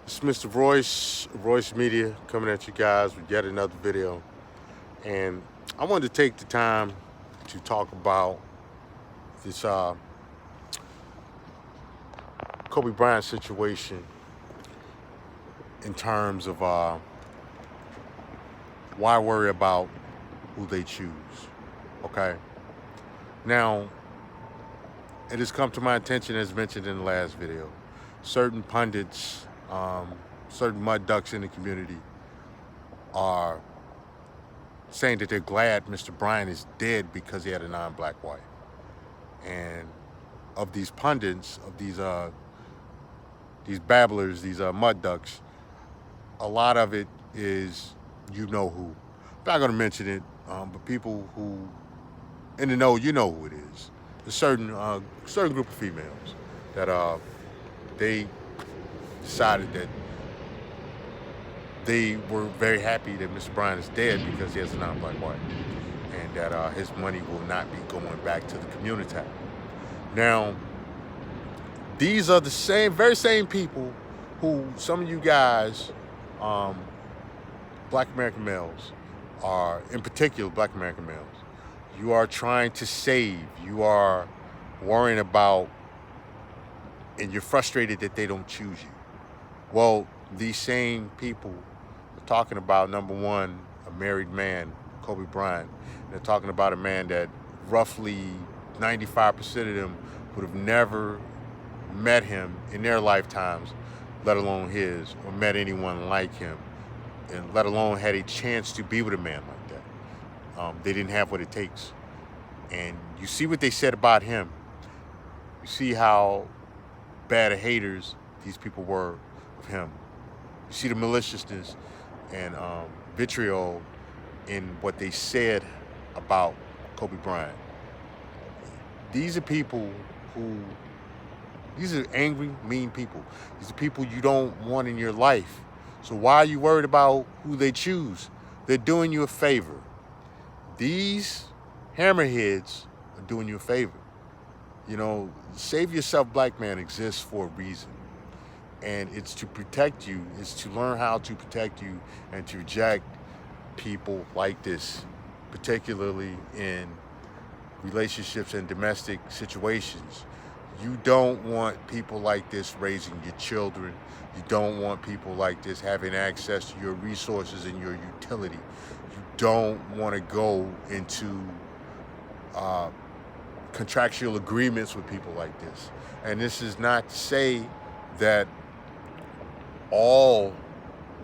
It's Mr. Royce Media, coming at you guys with yet another video. And I wanted to take the time to talk about this Kobe Bryant situation in terms of why worry about who they choose. Okay. Now, it has come to my attention, as mentioned in the last video, certain pundits, certain mud ducks in the community are saying that they're glad Mr. Bryant is dead because he had a non-black wife. And of these pundits, of these babblers, these mud ducks, a lot of it is you know who. I'm not going to mention it, but people who in the know, you know who it is. A certain group of females that they decided that they were very happy that Mr. Bryant is dead because he has a non-black wife, and that his money will not be going back to the community. Now, these are the very same people who some of you guys, Black American males, are in particular Black American males. You are trying to save. You are worrying about, and you're frustrated that they don't choose you. Well, these same people are talking about, number one, a married man, Kobe Bryant. They're talking about a man that roughly 95% of them would have never met him in their lifetimes, let alone his, or met anyone like him, and let alone had a chance to be with a man like that. They didn't have what it takes. And you see what they said about him. You see how bad of haters these people were of him. You see the maliciousness and vitriol in what they said about Kobe Bryant. These are angry, mean people. These are people you don't want in your life. So why are you worried about who they choose? They're doing you a favor. These hammerheads are doing you a favor. You know, Save Yourself Black Man exists for a reason. And it's to protect you. It's to learn how to protect you and to reject people like this, particularly in relationships and domestic situations. You don't want people like this raising your children. You don't want people like this having access to your resources and your utility. You don't want to go into contractual agreements with people like this. And this is not to say that all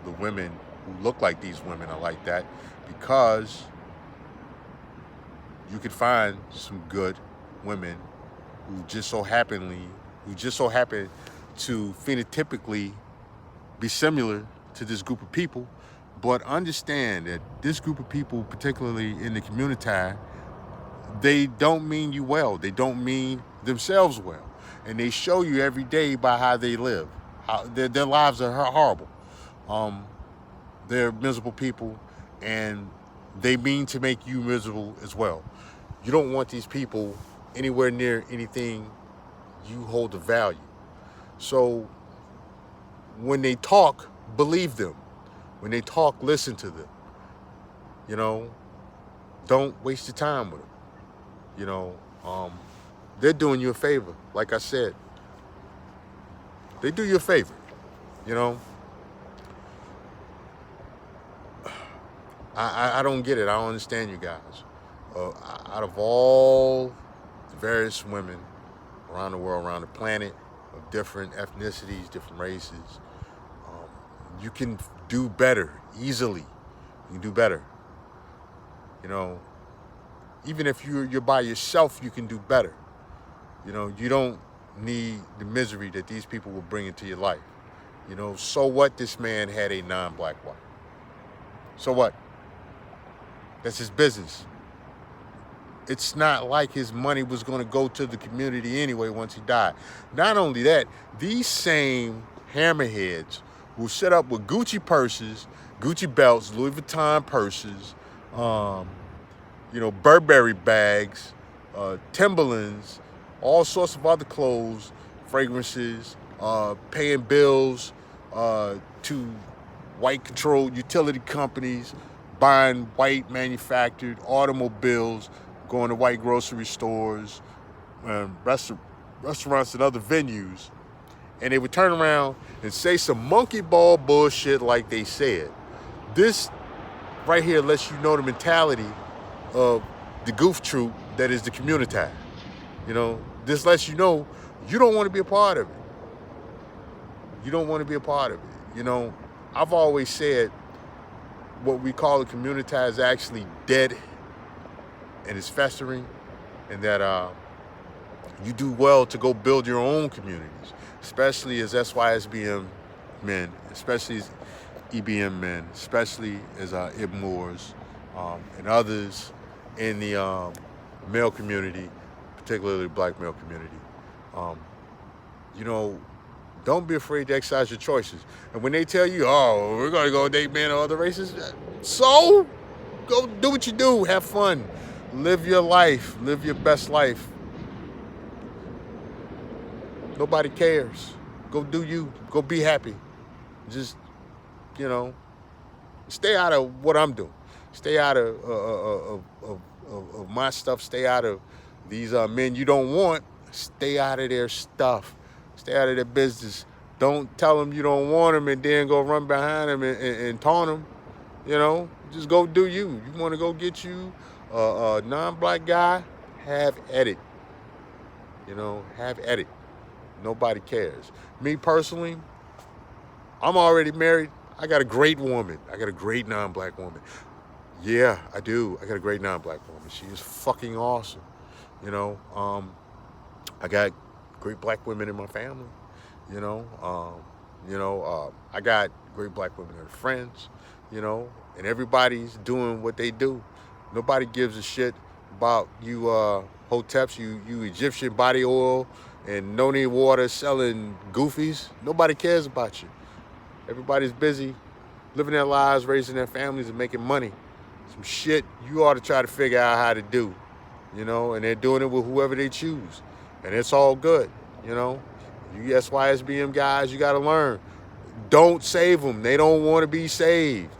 the women who look like these women are like that, because you could find some good women who just so happen to phenotypically be similar to this group of people. But understand that this group of people, particularly in the community, they don't mean you well. They don't mean themselves well. And they show you every day by how they live. How their lives are horrible. They're miserable people, and they mean to make you miserable as well. You don't want these people anywhere near anything you hold of value. So when they talk, believe them. When they talk, listen to them. You know, don't waste your time with them. You know, they're doing you a favor. Like I said, they do you a favor. You know, I don't get it. I don't understand you guys. Out of all the various women around the world, around the planet, of different ethnicities, different races, you can do better easily. You can do better. You know, even if you're by yourself, you can do better. You know, you don't need the misery that these people will bring into your life. You know, so what? This man had a non-black wife. So what? That's his business. It's not like his money was going to go to the community anyway once he died. Not only that, these same hammerheads will set up with Gucci purses, Gucci belts, Louis Vuitton purses, you know, Burberry bags, Timberlands, all sorts of other clothes, fragrances, paying bills, to white-controlled utility companies, buying white-manufactured automobiles, going to white grocery stores, restaurants and other venues, and they would turn around and say some monkey ball bullshit like they said. This right here lets you know the mentality of the goof troop that is the community. You know, this lets you know you don't want to be a part of it. You don't want to be a part of it. You know, I've always said what we call a community is actually dead and it's festering, and that you do well to go build your own communities, especially as SYSBM men, especially as EBM men, especially as IBMORs and others in the male community, particularly the black male community. You know, don't be afraid to exercise your choices. And when they tell you, oh, we're going to go date men of other races, so go do what you do. Have fun. Live your life. Live your best life. Nobody cares. Go do you. Go be happy. Just, you know, stay out of what I'm doing. Stay out of my stuff. Stay out of these men you don't want. Stay out of their stuff. Stay out of their business. Don't tell them you don't want them and then go run behind them and taunt them. You know, just go do you. You want to go get you a non-black guy, have at it. You know, have at it. Nobody cares. Me personally, I'm already married. I got a great woman. I got a great non-black woman. Yeah, I do. I got a great non-black woman. She is fucking awesome. You know, I got great black women in my family. You know, I got great black women that are friends. You know, and everybody's doing what they do. Nobody gives a shit about you hoteps, you Egyptian body oil and no-need water selling goofies. Nobody cares about you. Everybody's busy living their lives, raising their families, and making money. Some shit you ought to try to figure out how to do, you know, and they're doing it with whoever they choose. And it's all good, you know. You SYSBM guys, you got to learn. Don't save them. They don't want to be saved.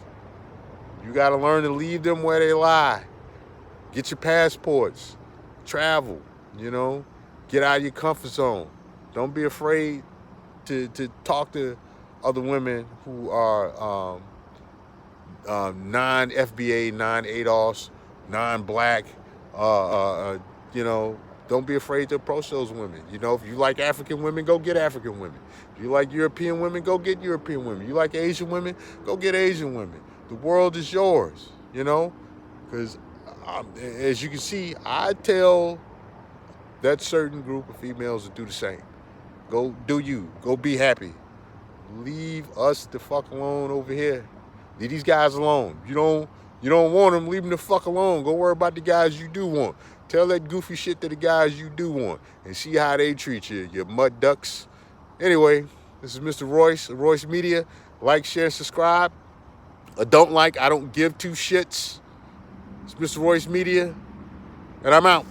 You got to learn to leave them where they lie. Get your passports. Travel, you know. Get out of your comfort zone. Don't be afraid to talk to other women who are non-FBA, non-ADOS, non-black. You know, don't be afraid to approach those women. You know, if you like African women, go get African women. If you like European women, go get European women. You like Asian women, go get Asian women. The world is yours, you know, because as you can see, I tell that certain group of females to do the same. Go do you. Go be happy. Leave us the fuck alone over here. Leave these guys alone. You don't want them, leave them the fuck alone. Go worry about the guys you do want. Tell that goofy shit to the guys you do want and see how they treat you, you mud ducks. Anyway, this is Mr. Royce, Royce Media. Like, share, subscribe. I don't give two shits. It's Mr. Royce Media, and I'm out.